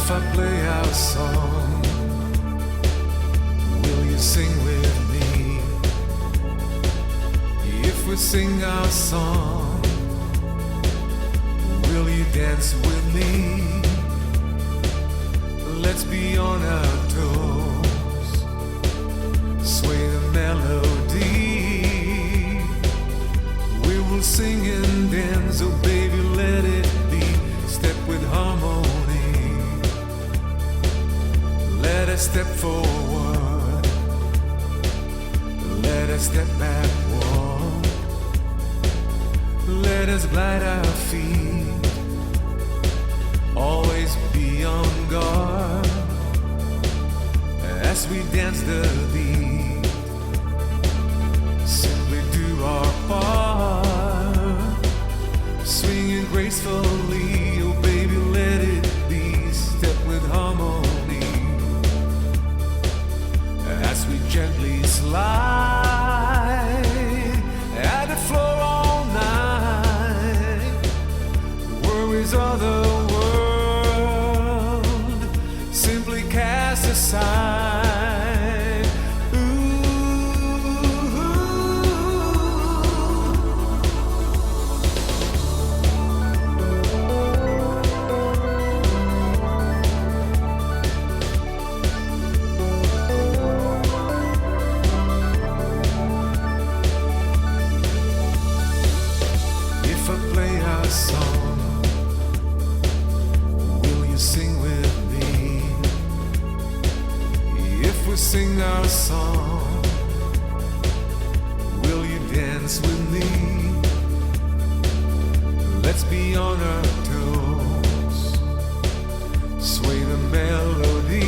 If I play our song, will you sing with me? If we sing our song, will you dance with me? Let's be on our toes, sway the melody. We will sing and dance, oh baby, let it be. Step with harmony. Let us step forward, let us step backward. Let us glide our feet, always be on guard as we dance the beat. Simply do our part, swinging gracefully. Oh baby, let it be. Step with harmony as we gently slide at the floor all night. Worries of the world simply cast aside. If I play our song, will you sing with me? If we sing our song, will you dance with me? Let's be on our toes, sway the melody.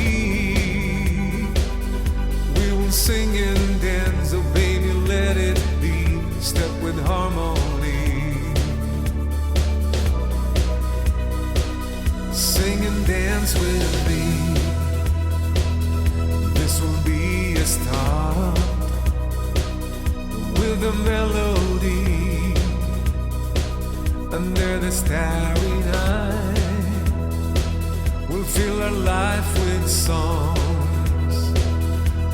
We will sing and dance, oh baby, let it be. Step with harmony. Sing and dance with me. This will be a start with a melody under the starry night. We'll fill our life with songs,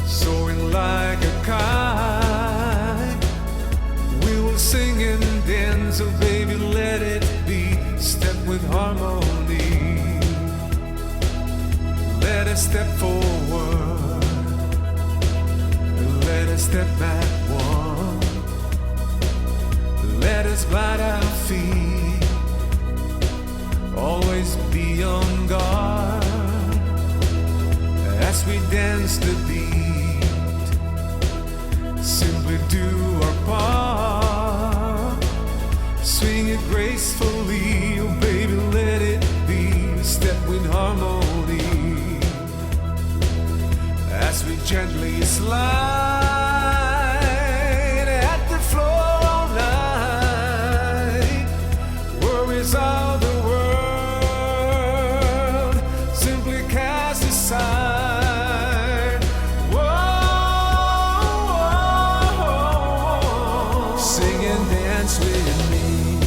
soaring like a kite. We will sing and dance, oh baby, let it be. Step with harmony. Let us step forward, let us step backward. Let us glide our feet, always be on guard as we dance the beat. Simply do our part, swing it gracefully. Oh baby, let it be. Step with harmony as we gently slide at the floor all night. Worries of the world simply cast aside. Whoa, sing and dance with me.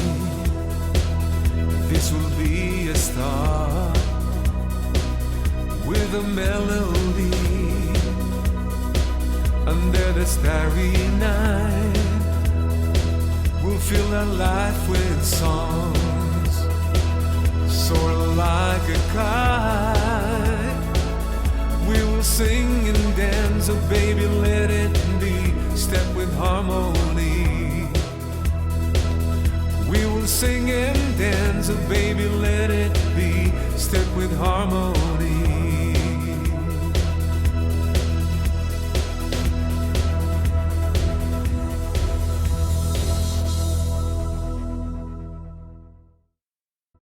This will be a start with a melody under the starry night. We'll fill our life with songs, soar like a kite. We will sing and dance, oh baby, let it be. Step with harmony. We will sing and dance, oh baby, let it be. Step with harmony.